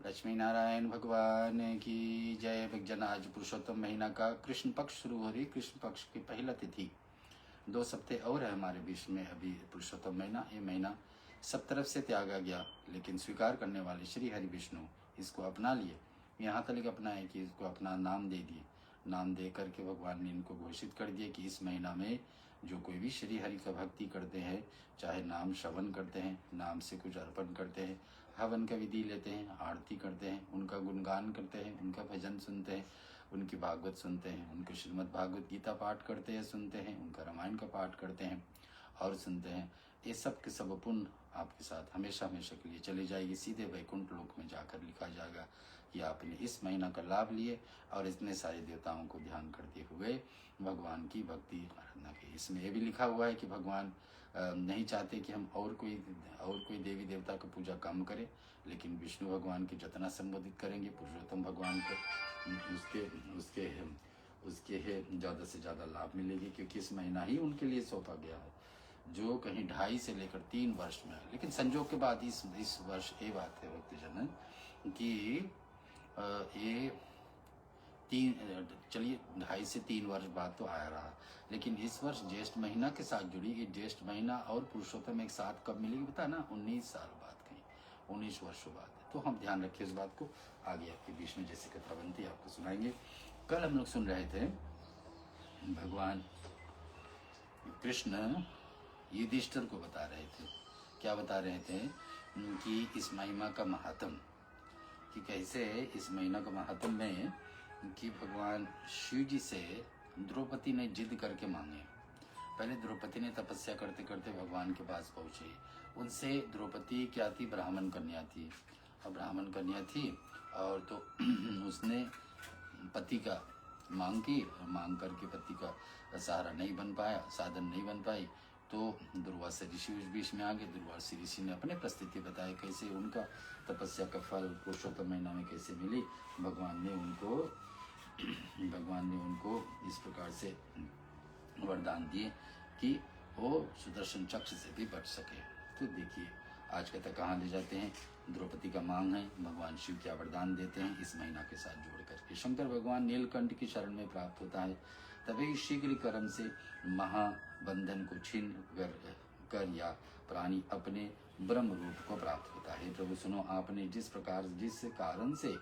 लक्ष्मी नारायण भगवान की जय। भक्तजन, आज पुरुषोत्तम महीना का कृष्ण पक्ष शुरू हो रही। कृष्ण पक्ष की पहला तिथि 2 हफ्ते और है हमारे बीच में। अभी पुरुषोत्तम महीना, ये महीना सब तरफ से त्यागा गया, लेकिन स्वीकार करने वाले श्री हरि विष्णु इसको अपना लिए। यहाँ तक अपनाए कि इसको अपना नाम दे दिए। नाम दे करके भगवान ने इनको घोषित कर दिया कि इस महीना में जो कोई भी श्री हरि का भक्ति करते हैं, चाहे नाम श्रवण करते हैं, नाम से कुछ अर्पण करते हैं, हवन का विधि लेते हैं, आरती करते हैं, उनका गुणगान करते हैं, उनका भजन सुनते हैं, उनकी भागवत सुनते हैं, उनके श्रीमद् भागवत गीता पाठ करते हैं, सुनते हैं, उनका रामायण का पाठ करते हैं और सुनते हैं, ये सब के सब पुण्य आपके साथ हमेशा हमेशा के लिए चले जाएगी। सीधे वैकुंठ लोक में जाकर लिखा जाएगा कि आपने इस महीना का लाभ लिए और इतने सारे देवताओं को ध्यान करते हुए भगवान की भक्ति आराधना की। इसमें ये भी लिखा हुआ है कि भगवान नहीं चाहते कि हम और कोई देवी देवता का पूजा कम करें, लेकिन विष्णु भगवान के जितना संबोधित करेंगे, पुरुषोत्तम भगवान को उसके ज़्यादा से ज़्यादा लाभ मिलेगी, क्योंकि इस महीना ही उनके लिए सौंपा गया है, जो कहीं 2.5 से लेकर 3 वर्ष में है। लेकिन संजोग के बाद इस वर्ष ये बात है भक्तजन कि ये 2.5 से 3 वर्ष बाद तो आया रहा, लेकिन इस वर्ष ज्येष्ठ महीना के साथ जुड़ी। ये ज्येष्ठ महीना और पुरुषोत्तम एक साथ कब मिलेगी बता ना, 19 साल बाद, कहीं 19 वर्षों बाद। तो हम ध्यान रखिए इस बात को। आगे आपके बीच में जैसे कथा बनती है आपको सुनाएंगे। कल हम लोग सुन रहे थे भगवान कृष्ण युधिष्ठिर को बता रहे थे। क्या बता रहे थे कि इस महिमा का महात्म, कि कैसे इस महीना का महात्म में कि भगवान शिव जी से द्रौपदी ने जिद करके मांगे। पहले द्रौपदी ने तपस्या करते करते भगवान के पास पहुंची। उनसे द्रौपदी क्या थी, ब्राह्मण कन्या थी, और ब्राह्मण कन्या थी और तो उसने पति का मांग की, मांग करके पति का सहारा नहीं बन पाया, साधन नहीं बन पाई, तो दुर्वासा ऋषि उस बीच में आ गए। दुर्वासा ऋषि ने अपने परिस्थिति बताई, कैसे उनका तपस्या का फल पुरुषोत्तम महीना में कैसे मिली। भगवान ने उनको इस प्रकार से वरदान दिए कि वो सुदर्शन चक्र से भी बच सके। तो देखिए आज कथा कहाँ ले जाते हैं। द्रौपदी का मांग है, भगवान शिव क्या वरदान देते हैं इस महीना के साथ जोड़ करके। शंकर भगवान नीलकंठ की शरण में प्राप्त होता है, तभी शीघ्र कर्म से महाबंधन को छीन कर या प्राणी अपने ब्रह्म रूप को प्राप्त होता है। प्रभु सुनो, आपने जिस कारण से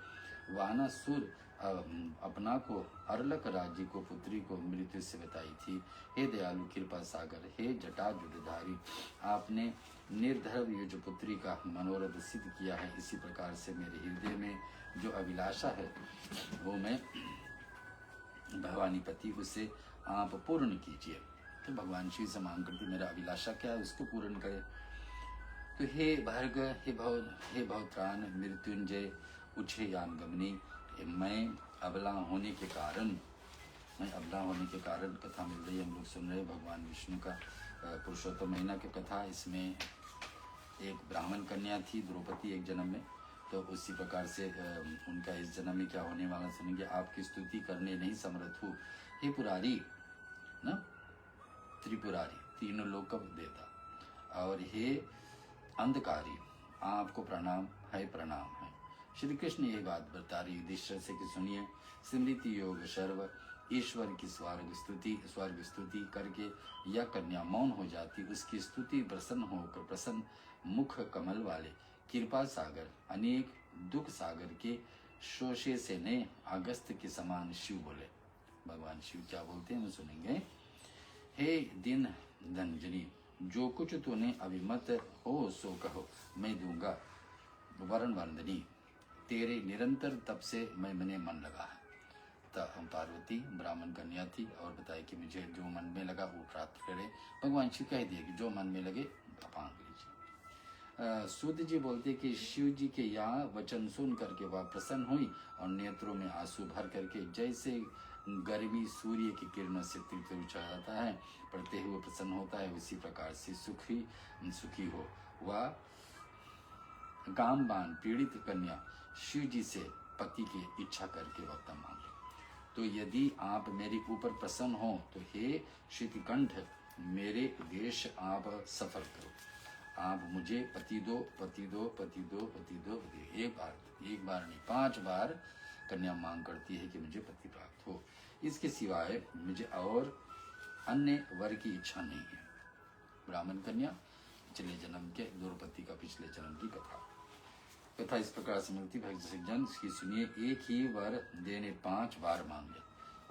वानासुर अपना को अरलक राज्य को पुत्री को मृत्यु से बताई थी, हे दयालु कृपा सागर, हे जटाजुधारी, आपने निर्धर्म युज पुत्री का मनोरथ सिद्ध किया है। इसी प्रकार से मेरे हृदय में जो अभिलाषा है वो मैं भवानी पति उसे आप पूर्ण कीजिए। तो भगवान शिव से मांग करती मेरा अभिलाषा क्या है उसको पूर्ण करे। तो हे भर्ग, हे भवत्रान मृत्युंजय उछे यान गमनी, मैं अबला होने के कारण कथा मिल रही है। हम लोग सुन रहे भगवान विष्णु का पुरुषोत्तम महीना की कथा। इसमें एक ब्राह्मण कन्या थी द्रौपदी एक जन्म में, तो उसी प्रकार से उनका इस जन्म में क्या होने वाला सुनेंगे। आपकी स्तुति करने नहीं समर्थ हूँ, हे पुरारी ना, त्रिपुरारी, तीनों लोक का देवता, और हे अंधकारी, आपको प्रणाम है, प्रणाम है। श्री कृष्ण ये बात बता रही युधिष्ठिर से कि सुनिए, स्मृति योग सर्व ईश्वर की स्वर्ग स्तुति करके यह कन्या मौन हो जाती, उसकी स्तुति प्रसन्न मुख कमल वाले कृपा सागर अनेक दुख सागर के शोषे से ने अगस्त के समान शिव बोले। भगवान शिव क्या बोलते हैं वो सुनेंगे। हे दिन धनजनी, जो कुछ तूने अभिमत हो सो कहो, मैं दूंगा वरण वंदनी, तेरे निरंतर तप से मैंने मन लगा है। तब पार्वती ब्राह्मण कन्या थी और बताया कि मुझे जो मन में लगा वो प्राप्त करे। भगवान शिव कह दिए कि जो मन में लगे आप मांग लीजिए। सूत जी बोलते कि शिव जी के यहाँ वचन सुन करके वह प्रसन्न हुई और नेत्रों में आंसू भर करके जैसे गर्मी सूर्य की किरणों से तीव्र जाता है, पड़ते हुए प्रसन्न होता है, उसी प्रकार से सुखी हो। वह कामबान पीड़ित कन्या शिव जी से पति की इच्छा करके वरदान मांगे। तो यदि आप मेरे ऊपर प्रसन्न हो तो हे श्रीकंठ, मेरे उद्देश्य आप सफल करो। आप मुझे पति दो, पति दो, पति दो, पति दो, एक बार एक बार नहीं 5 बार कन्या मांग करती है कि मुझे पति प्राप्त हो, इसके सिवाय मुझे और अन्य वर की इच्छा नहीं है। ब्राह्मण कन्या पिछले जन्म के द्रौपदी का पिछले जन्म की कथा इस प्रकार से मिलती। भक्त जन की सुनिए, एक ही वर देने 5 बार मांगे,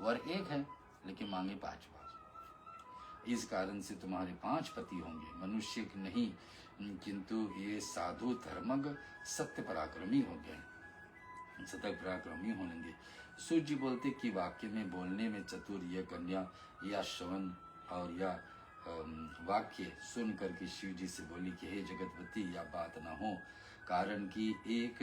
वर एक है लेकिन मांगे 5 बार। इस कारण से तुम्हारे 5 पति होंगे, मनुष्य नहीं किंतु ये साधु धर्मज्ञ सत्य पराक्रमी होंगे, सतत पराक्रमी होंगे। सूर्य जी बोलते कि वाक्य में बोलने में चतुर यह कन्या या श्रवण और या वाक्य सुन करके शिव जी से बोली कि हे जगतपति या बात ना हो, कारण कि एक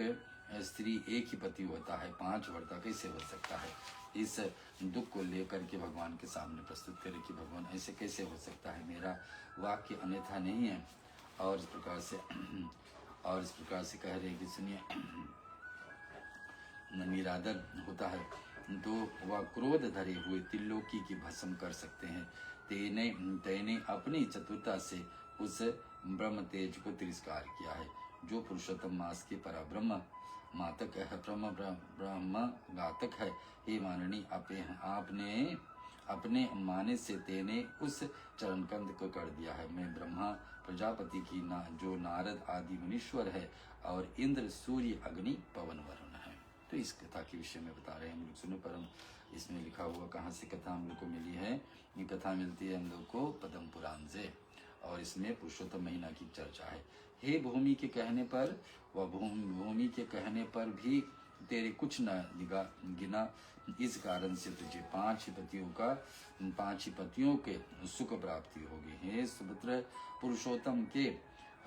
स्त्री एक ही पति होता है, 5 वर्ता कैसे हो सकता है। इस दुख को लेकर के भगवान के सामने प्रस्तुत करे कि भगवान ऐसे कैसे हो सकता है, मेरा वाक्य अन्यथा नहीं है। और इस प्रकार से कह रहे कि सुनिए, निरादर होता है तो वह क्रोध धरे हुए त्रिलोकी की भस्म कर सकते हैं। तेने अपनी चतुरता से उस ब्रह्म तेज को तिरस्कार किया है, जो पुरुषोत्तम मास के पराब्रह्म मातक है, ब्रह्म घातक है। हे माननी, आपने अपने माने से तेने उस चरणकंद को कर दिया है। मैं ब्रह्मा प्रजापति की जो नारद आदि मुनीश्वर है और इंद्र सूर्य अग्नि पवन वरुण है। तो इस कथा के विषय में बता रहे हैं हम लोग। सुनो परम, इसमें लिखा हुआ कहाँ से कथा हम लोग को मिली है। ये कथा मिलती है हम लोग को पद्म पुराण से, और इसमें पुरुषोत्तम महीना की चर्चा है। हे भूमि के कहने पर, वह भूमि के कहने पर भी तेरे कुछ न गिना, इस कारण से तुझे 5 पतियों के सुख प्राप्ति होगी। हे सुपुत्र, पुरुषोत्तम के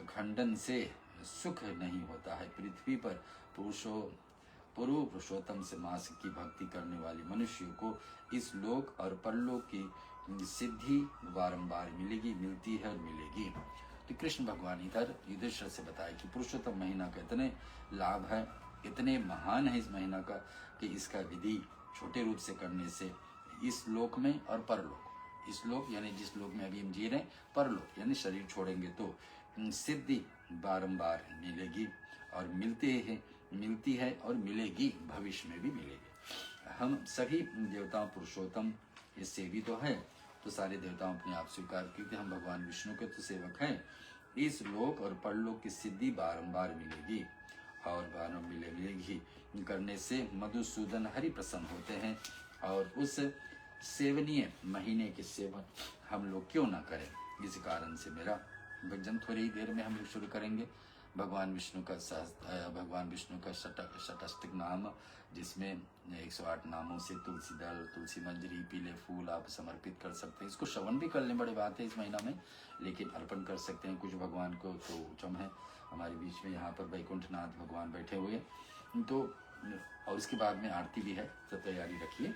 खंडन से सुख नहीं होता है। पृथ्वी पर पूर्व पुरुषोत्तम से मास की भक्ति करने वाले मनुष्यों को इस लोक और परलोक की सिद्धि बारंबार मिलती है और मिलेगी। तो कृष्ण भगवान इधर युधिष्ठिर से बताया कि पुरुषोत्तम महीना का इतने लाभ है, इतने महान है इस महीना का, कि इसका विधि छोटे रूप से करने से इस लोक में और परलोक, इस लोक यानी जिस लोक में अभी हम जी रहे हैं, परलोक यानी शरीर छोड़ेंगे तो सिद्धि बारंबार मिलेगी और मिलती है और मिलेगी, भविष्य में भी मिलेगी। हम सभी देवताओं पुरुषोत्तम इससे भी तो है, तो सारे देवताओं अपने आप स्वीकार क्योंकि हम भगवान विष्णु के तो सेवक हैं। इस लोक और परलोक की सिद्धि बारंबार मिलेगी और बारंबार मिलेगी करने से मधुसूदन हरि प्रसन्न होते हैं, और उस सेवनीय महीने के सेवन हम लोग क्यों ना करें। इस कारण से मेरा भजन थोड़ी ही देर में हम लोग शुरू करेंगे। भगवान विष्णु का षटष्टक नाम, जिसमें 108 नामों से तुलसी दल, तुलसी मंजरी, पीले फूल आप समर्पित कर सकते हैं। इसको श्रवण भी कर लें, बड़ी बात है इस महीना में, लेकिन अर्पण कर सकते हैं कुछ भगवान को। तो उच्चम है हमारे बीच में यहाँ पर वैकुंठनाथ भगवान बैठे हुए, तो और इसके बाद में आरती भी है, तो तैयारी रखिए।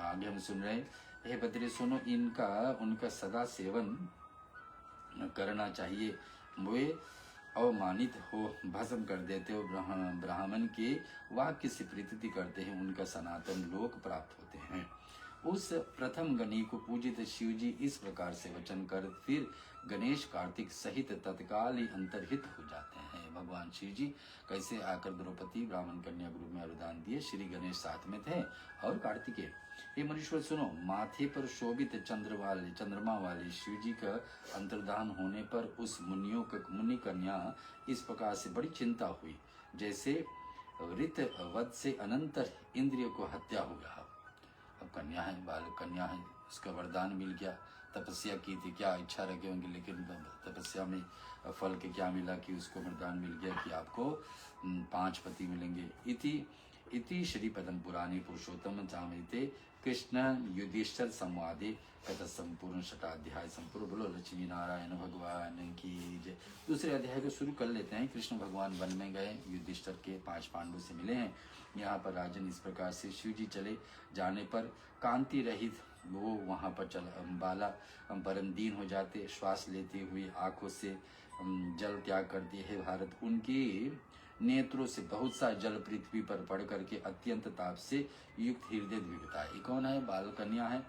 आगे हम सुन रहे हैं, हे बद्री सुनो, उनका सदा सेवन करना चाहिए। वे अवमानित हो भस्म कर देते हो, ब्राह्मण के वाक्य से प्रीति करते हैं, उनका सनातन लोक प्राप्त होते हैं। उस प्रथम गणी को पूजित शिव जी इस प्रकार से वचन कर फिर गणेश कार्तिक सहित तत्काल ही अंतर्हित हो जाते हैं। भगवान शिव जी कैसे आकर द्रौपदी ब्राह्मण कन्या ग्रुप में वरदान दिए, श्री गणेश साथ में थे और कार्तिकेय। हे मनुष्य सुनो, माथे पर शोभित चंद्रमा वाले शिव जी का अंतर्धान होने पर उस मुनि कन्या इस प्रकार से बड़ी चिंता हुई, जैसे ऋत वध से अनंतर इंद्रिय को हत्या हो गया। अब कन्या है, बालक कन्या है, उसका वरदान मिल गया, तपस्या की थी, क्या इच्छा रखे होंगे, लेकिन तपस्या में फल के क्या मिला कि उसको वरदान मिल गया कि आपको 5 पति मिलेंगे। इति श्री पद्म पुराणे पुरुषोत्तम चामृते कृष्ण युधिष्ठिर संवादे कथा संपूर्ण 6वां अध्याय संपूर्ण। बोलो लक्ष्मी नारायण भगवान की जय। दूसरे अध्याय को शुरू कर लेते हैं। कृष्ण भगवान वन में गए, युधिष्ठिर के 5 पांडु से मिले हैं। यहाँ पर राजन इस प्रकार से शिव जी चले जाने पर कांति रहित वो वहाँ पर बाला परम दीन हो जाते, श्वास लेते हुए आंखों से जल त्याग करते हैं। भारत उनके नेत्रों से बहुत सा जल पृथ्वी पर पड़ करके अत्यंत ताप से युक्त हृदय द्विगता है। ये कौन है? बाल कन्या है,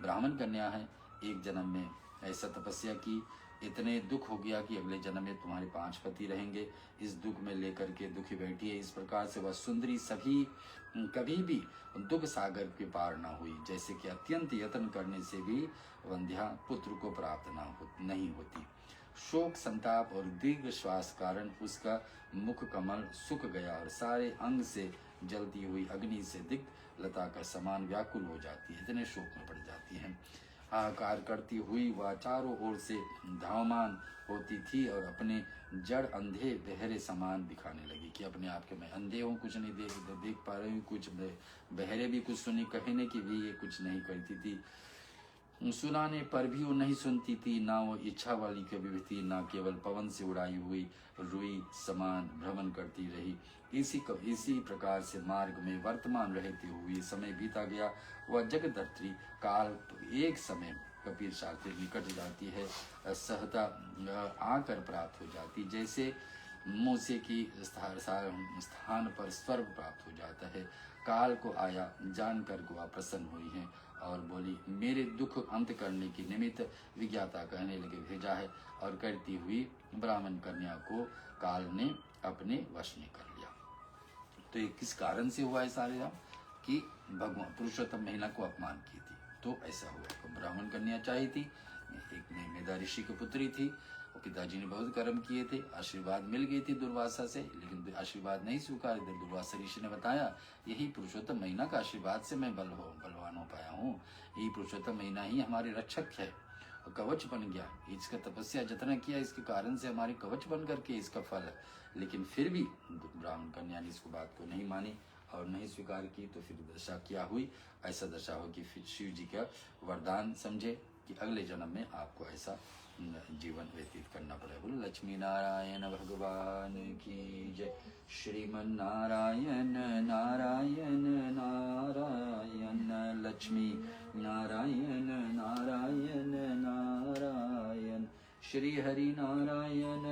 ब्राह्मण कन्या है। एक जन्म में ऐसा तपस्या की इतने दुख हो गया कि अगले जन्म में तुम्हारे 5 पति रहेंगे। इस दुख में लेकर के दुखी बैठी है। इस प्रकार से वह सुंदरी सभी कभी भी दुख सागर के पार न हुई, जैसे कि अत्यंत यत्न करने से भी वंध्या पुत्र को प्राप्त नहीं होती। शोक, संताप और दीर्घ श्वास कारण उसका मुख कमल सूख गया और सारे अंग से जलती हुई अग्नि से दिग्ध लता का समान व्याकुल हो जाती है। इतने शोक में पड़ जाती है। हाहाकार करती हुई वह चारों ओर से धावमान होती थी और अपने जड़ अंधे बहरे समान दिखाने लगी कि अपने आप के मैं अंधे हूँ, कुछ नहीं देख पा रही हूँ, कुछ बहरे भी कुछ सुनी, कहने की भी ये कुछ नहीं करती थी, सुनाने पर भी वो नहीं सुनती थी। ना वो इच्छा वाली कभी थी, ना केवल पवन से उड़ाई हुई रुई समान भ्रमण करती रही। इसी प्रकार से मार्ग में वर्तमान रहते हुए समय बीता गया। वह जगदर्त्री काल एक समय कपिल शास्त्री निकट जाती है, सहता आकर प्राप्त हो जाती, जैसे मूसे की स्थान पर स्वर्ग प्राप्त हो जाता है। काल को आया जानकर गोवा प्रसन्न हुई है और बोली, मेरे दुख अंत करने की निमित्त विज्ञाता कहने लगे भेजा है। और करती हुई ब्राह्मण कन्या को काल ने अपने वश में कर लिया। तो ये किस कारण से हुआ है सारे राम? कि भगवान पुरुषोत्तम महिला को अपमान की थी, तो ऐसा हुआ। तो ब्राह्मण कन्या चाहिए थी, एक मेधा ऋषि की पुत्री थी, और पिताजी ने बहुत कर्म किए थे, आशीर्वाद मिल गई थी दुर्वासा से, लेकिन आशीर्वाद नहीं स्वीकार। दुर्वासा ऋषि ने बताया, यही पुरुषोत्तम महीना का आशीर्वाद से मैं बलवान हो पाया हूँ, यही पुरुषोत्तम महीना ही हमारे रक्षक है और कवच बन गया। इसका तपस्या जितना किया इसके कारण से हमारे कवच बन करके इसका फल है। लेकिन फिर भी ब्राह्मण कन्या ने इसको बात को नहीं मानी और नहीं स्वीकार की, तो फिर दशा क्या हुई? ऐसा दशा हो कि फिर शिव जी का वरदान समझे कि अगले जन्म में आपको ऐसा जीवन व्यतीत करना पड़ेगा। बोलो लक्ष्मी नारायण भगवान की जय। श्रीमन नारायण नारायण नारायण, लक्ष्मी नारायण नारायण नारायण, श्री हरि नारायण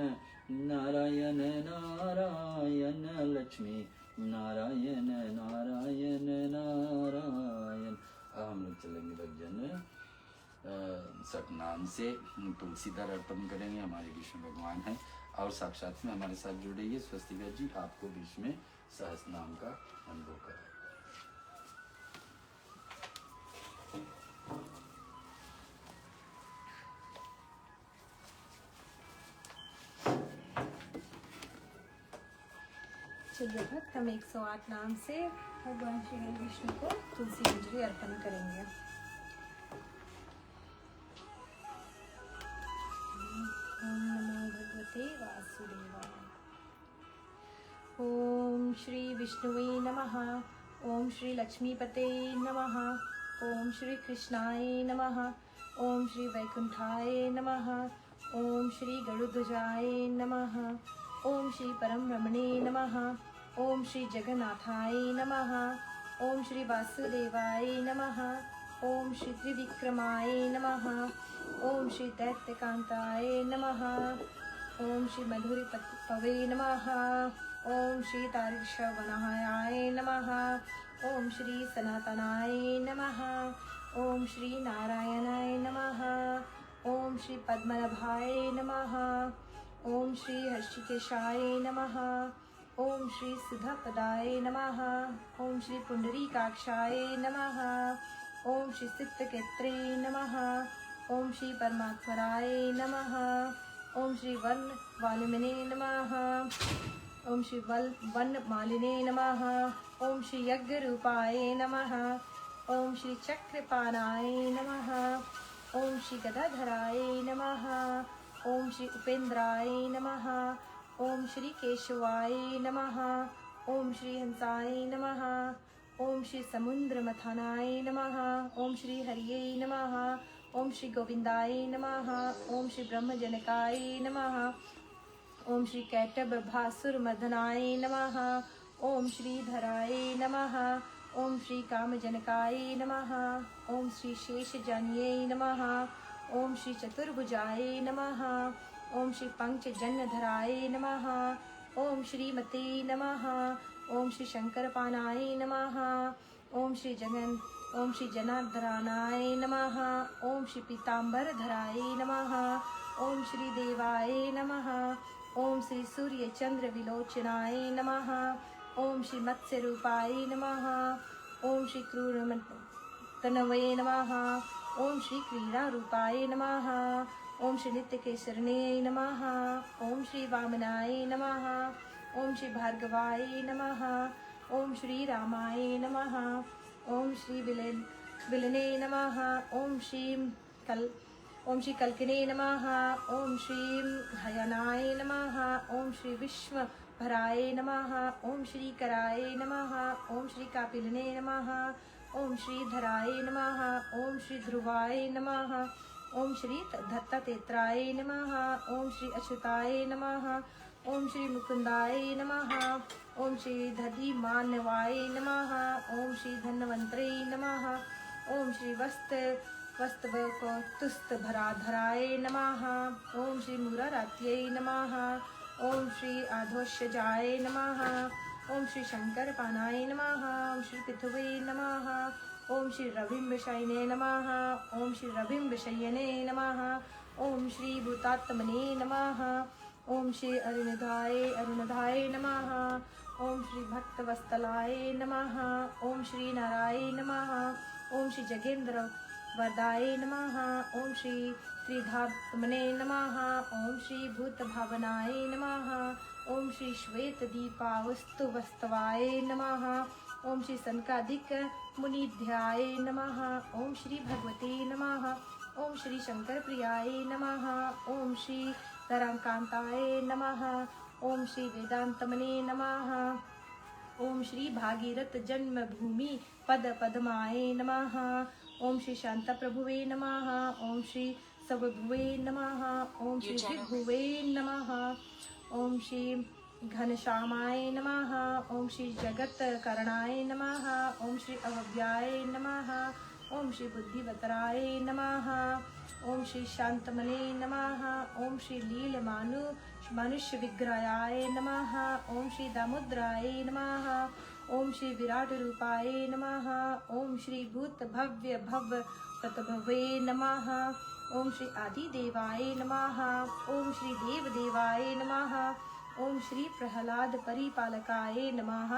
नारायण नारायण, लक्ष्मी नारायण नारायण नारायण। अब हम लोग चलेंगे भजन सतनाम से तुलसीदार अर्पण करेंगे। हमारे विष्णु भगवान हैं और साक्षात में हमारे साथ जुड़ेंगे। स्वस्तिका जी आपको बीच में सहस्रनाम का अनुभव कराएगा। चलिए भक्त, हम 108 नाम से भगवान श्री विष्णु को तुलसी अंजलि अर्पण करेंगे। ओम नमो भगवते वासुदेवाय। ओम श्री विष्णुवे नमः। ओम श्री लक्ष्मीपते नमः। ओम श्री कृष्णाय नमः। ओम श्री वैकुंठाय नमः। ओम श्री गरुध्वजाय नमः। ओम श्री परम रमणे नमः। ओम श्री जगन्नाथाय नमः। ओम श्री वासुदेवाय नमः। ओम श्री त्रिविक्रमाय नमः। ओम श्री दैत्यकांताय नमः। ओम श्री मधुरिपवे नमः। ओम श्री तारिशवनाय नमः। ओम श्री सनातनाय नमः। ओम श्री नारायणाय नमः। ओम श्री पद्मनाभाय नमः। ओम श्री हर्षिकेशाय नमः। ओम श्री सुधापदाय नमः। ओम श्री पुंडरीकाक्षाय नमः। ओम श्री सिद्धकेत्रे नमः। ओम श्री परमात्मराय नमः। ओम श्री वन वालिमिने नमः। ओम श्री वन मालिने नमः। ओम श्री यज्ञ रूपाय नमः। ओम श्री चक्रपाणाय नमः। ओम श्री गदाधराय नमः। ओम श्री उपेंद्राय नमः। ओम श्री केशवाय नमः। ओम श्री हंसाय नमः। ओम श्री समुद्रमथनाय नमः। ओम श्री हरिये नमः। ओम श्री गोविंदाय नमः। ओम श्री ब्रह्मजनकाय नमः। ओम श्री कैटभासुरमर्दनाय नमः। ओम श्री धराय नमः। ओम श्री कामजनकाय नमः। ओम श्री शेषजान्ये नमः। ओम श्री चतुर्भुजाय नमः। ओम श्री पंचजन्यधराय नमः। ओम श्रीमते नमः। ओम श्री शंकरपाणाय नमः। ओम श्री जनार्दनाय नमः। ओम श्री पीताम्बरधराय नमः। ओम श्री देवाय नमः। ओम श्री सूर्य चंद्र विलोचनाय नमः। ओम श्री मत्स्य रूपाय नमः। ओम श्री क्रूर तनवे नमः। ओम श्री क्रीड़ा रूपाय नमः। ओम श्री नित्य केसरणे नमः। ओम श्री वामनाय नमः। ओम श्री भार्गवाय नमः। ओम श्री रामाय नमः। ओम श्री विलने नमः। ओम श्री कल्किने नमः। ओम श्री हयनाय नमः। ओम श्री विश्वभराय नमः। ओम श्री कराय नमः। ओम श्री कापिलने नमः। ओम श्री धराय नमः। ओम श्री ध्रुवाय नमः। ओम श्री दत्तातेत्राय नमः। ओम श्री अच्युताय नमः। ओम श्री मुकुंदाय नमः। ओम श्री धीमानवाय नमः। ओम श्री धन्वंतरे नमः। ओम श्री वस्तुभराधराय नमः। ओम श्री मुरारात्यै नमः। ओम श्री आधोषजाय नमः। ओम श्री शंकर पानाय नमः। ओम श्री पृथुवे नमः। ओम श्री रविंबशयने नमः। ओम श्री रविंबशयने नमः। ओम श्री भूतात्मने नमः। ओम श्री अरुणधाय नमः। ओम श्री भक्तवत्सलाय नमः। ओम श्री नाराय नमः। ओम श्री जगेंद्र वरदाय नमः। ओम श्री त्रिधात्मने नमः। ओम श्री भूतभावनाय नमः। ओम श्री श्वेत दीपावस्तुवस्तवाय नमः। ओम श्री सनकादिक मुनिध्याय नमः। ओम श्री भगवते नमः। ओम श्री शंकर प्रियाय नमः। ओम श्री तरांकांताय नमः। ओम श्री वेदांतमने नमः। ओम श्री भागीरथ जन्मभूमि पद पद्माय नमः। ओम श्री शांता प्रभुवे नमः। ओम श्री सवभुवे नमः। ओम श्री विभुवे नमः। ओम श्री घनश्यामाय नमः। ओम श्री जगत करणाय नमः। ओम श्री अव्ययाय नमः। ओम श्री बुद्धिवतराय नमः। ओम श्री शांतमने नमः। ओम श्री लील मनुष्य विग्रहाय नमः। ओम श्री दामोदराय नमः। ओम श्री विराट रूपाय नमः। ओम श्री भूत भव्य भव तत्भवे नमः। ओम श्री आदि देवाय नमः। ओम श्री देव देवाय नमः। ओम श्री प्रहलाद परिपालकाय नमः।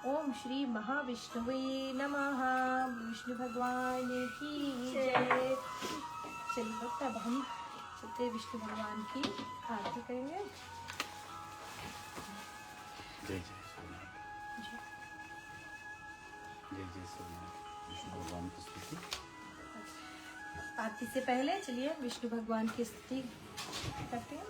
ओम श्री महाविष्णुवे नमः। विष्णु भगवान की जय। चलिए तब हम चलते विष्णु भगवान की आरती करेंगे। जय जय सोमनाथ। जय जय सोमनाथ। विष्णु भगवान की स्तुति। आरती से पहले चलिए विष्णु भगवान की स्तुति करते हैं।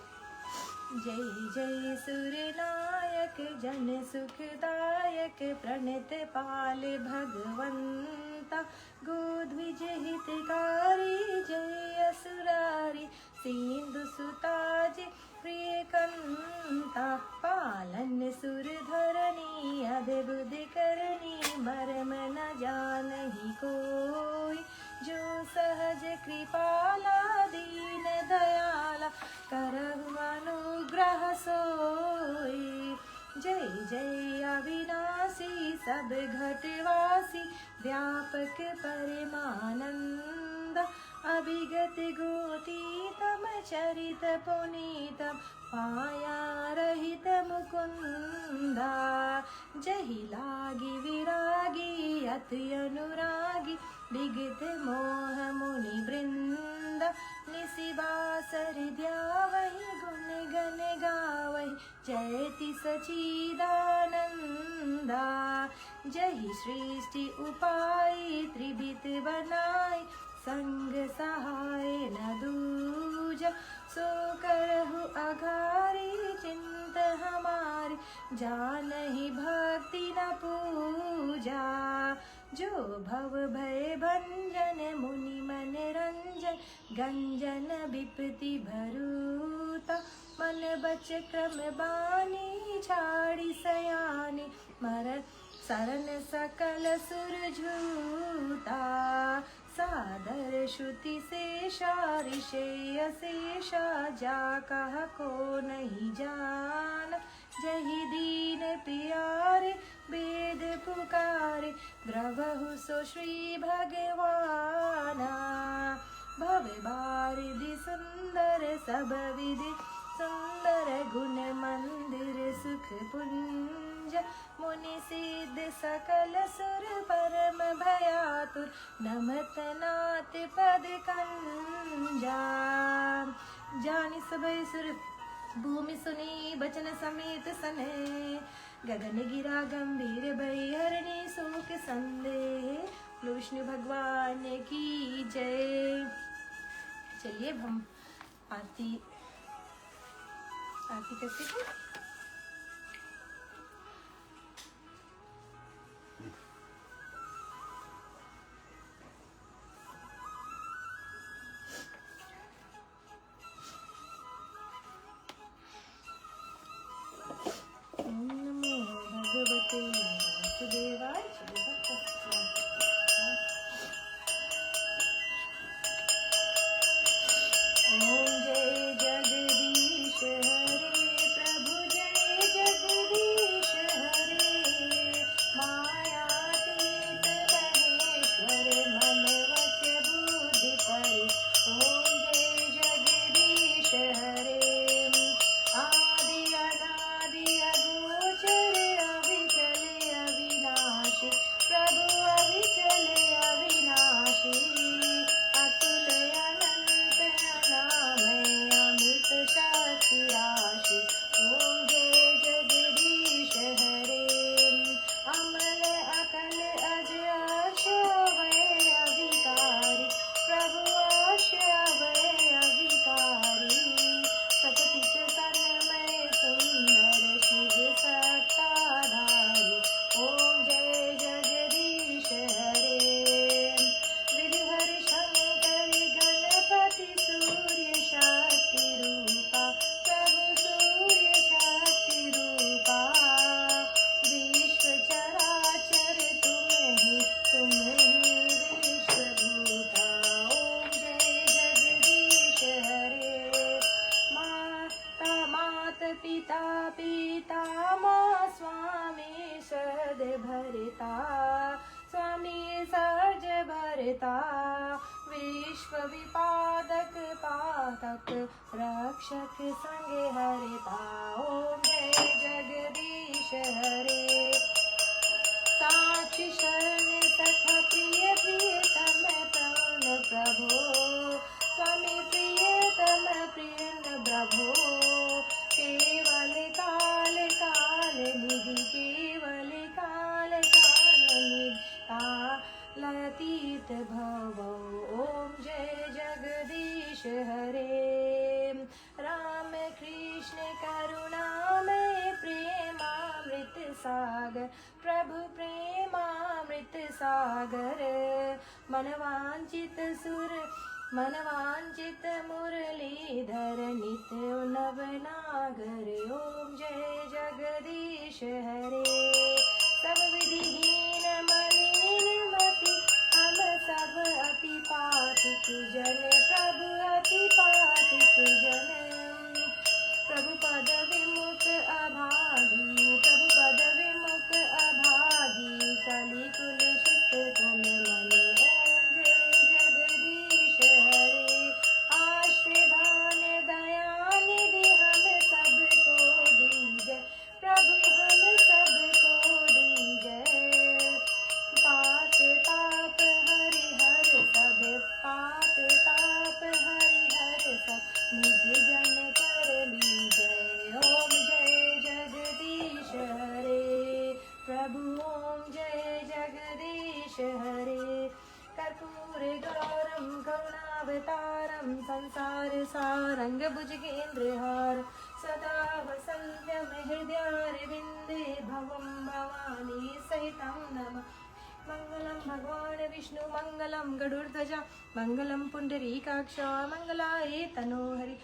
जय जय सूर्यनायक जन सुखदायक प्रणत पाल भगवंता गोद्विज हितकारी जय असुरारी सिंधु सुताज प्रिय कंता पालन सुर धरणी अद्भुत करनी मरम न जानहि कोई जो सहज कृपाला दीन दयाला करहु अनुग्रह सोई। जय जय अविनाशी सब घटवासी व्यापक परमानंद अभिगत गोतीतम चरित पुनीतम पाया रहित मुकुंदा। जहि लागी विरागी अति अनुरागी विगत मोह मुनि वृंद निशिबासर द्यावहि गुण गण गावहि जयति सचिदानंदा। जहि सृष्टि उपाय त्रिभित बनाई संग सहाय न दूजा सो करहु अघारी चिंत हमारी जानहि भक्ति न पूजा। जो भव भय भंजन मुनि मन रंजन गंजन विपति भरूता मन बच क्रम बानी झाड़ी सयानी मर सरन सकल सुर झूता। सादर श्रुति शेषा ऋषय शेषा जा कह को नहीं जान। जहि दीन प्यारे वेद पुकारे द्रवहु सो श्री भगवाना। भव बारिधि सुंदर सब विधि सुंदर गुण मंदिर सुख पुंज मुनि सिद्ध सकल सुर परम भयातुर नमत नाथ पद कंजा जानि सबे सुर भूमि सुनी बचन समेत सने गगन गिरा गंभीर भई हरणी शोक संदेह विष्णु भगवान की जय। चलिए अब हम आरती करते हैं। ओम नमो भगवते वासुदेवाय। ओम जय जगदीश हरे प्रभु जय जगदीश हरे मायातीत महेश्वर मन वश बुद्धि परि। ओम जय जगदीश हरे आदि अनादि अगोचर अविचल अविनाशी प्रभु अविचल अविनाशी अतुल अनंत अनामय अमित शक्ति राशि। ओम जय जगदीश हरे अमल अकल अज अश्वय अविकारी प्रभु अश्वय अविकारी सततित तन्मय सुंदर शिव सत्ताधारी। ओम जय जगदीश हरे विधि हरि शंकर गणपति सूर्य शक्ति रूपा प्रभु सूर्य शक्ति रूपा विश्व चराचर तुम ही विश्वभूता। ओम जय जगदीश हरे मात पिता पितामह स्वामी सद भरता स्वामी सर्ज भरता विश्व विपादक पातक रक्षक संग हरता। ओम जय जगदीश हरे साक्षी शरण सखा प्रिय प्रियतम प्राण प्रभो स्वामी प्रियतम प्रियन प्रभो केवल काल काल निधि केवल काल काल निधि कालातीत भव। ओम जय जगदीश हरे राम कृष्ण करुणामय प्रेमामृत सागर प्रभु प्रेमामृत सागर मनवांचित सुर मनवांचित मुरलीधर नित्य नवनागर। ओम जय जगदीश हरे सब विधिहीन मलिन मति हम सब अति पातित जन प्रभु अति पातित जन प्रभु पद विमुख अभागी प्रभु पद विमुख अभागी कलि कुल शित तन मन। ओम जय जगदीश हरे आश्रदान दया निधि हम सबको दीजय प्रभु हम सबको दीजय पात ताप हरि हर सब पात ताप हरि हर सब निज जन कर लीजय। ओम जय जगदीश हरे प्रभु ओम जय जगदीश हरे कर्पूर गौरम करुणावतारम संसार सारंग भुजगेन्द्रहार सदा वसन्त्यं हृदयारविन्दे भवं भवानी सहितं नमः। मंगलम भगवान विष्णु मंगलम गरुड़ध्वजा मंगलम पुंडरीकाक्ष मंगलाय तनोहरि।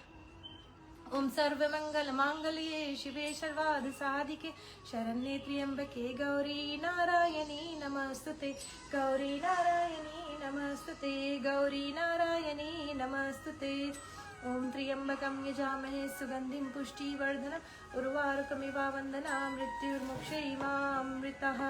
ओम सर्वमंगल मांगल्ये शिवे सर्वार्थ साधिके शरण्ये त्र्यंबके गौरी नारायणी नमस्तुते गौरी नारायणी नमस्तुते गौरी नारायणी नमस्तुते। ओम त्र्यंबकं यजामहे सुगंधिं पुष्टिवर्धनम् उर्वारुकमिव वन्दना मृत्युर्मुक्षैमामृतः।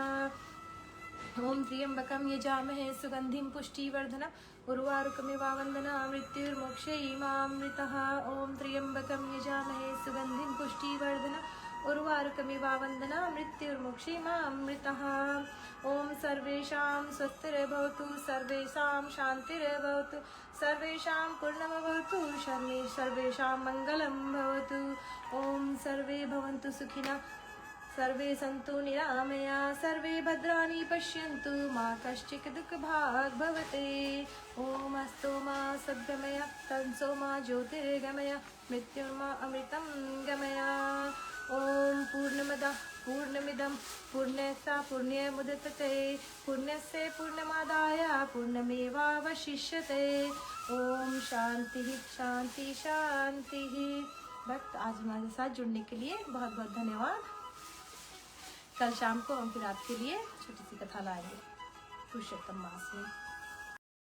ओम त्र्यंबकं यजामहे सुगंधिं पुष्टिवर्धनम् उर्वारुकमिवावन्दना मृत्युर्मोक्षयिमामृतः। ओम त्र्यंबकं यजामहे सुगंधिं पुष्टिवर्धनम् उर्वारुकमिवावन्दना मृत्युर्मोक्षयिमामृतः। ओम सर्वेषां स्वस्तिर्भवतु, सर्वेषां शान्तिर्भवतु, सर्वेषां पूर्णमभवतु, सर्वेषां मङ्गलं भवतु। ओम सर्वे भवन्तु सुखिनः, सर्वे सन्तु निरामया, सर्वे भद्राणि पश्यन्तु, मा कश्चित् दुःखभाग् भवते। ओम अस्तु मा सद्गमय, तंसो मा ज्योतिर्गमय, मृत्युर्मा अमृतं गमय। ओम पूर्णमदः पूर्णमिदं पूर्णस्य पूर्णमुदच्यते, पूर्णस्य पूर्णमादाय पूर्णमेवावशिष्यते। ओम शांति शांति शांति। भक्त आज हमारे साथ जुड़ने के लिए बहुत बहुत धन्यवाद। कल शाम को हम फिर आपके लिए छोटी सी कथा लाएंगे पुरुषोत्तम मास में।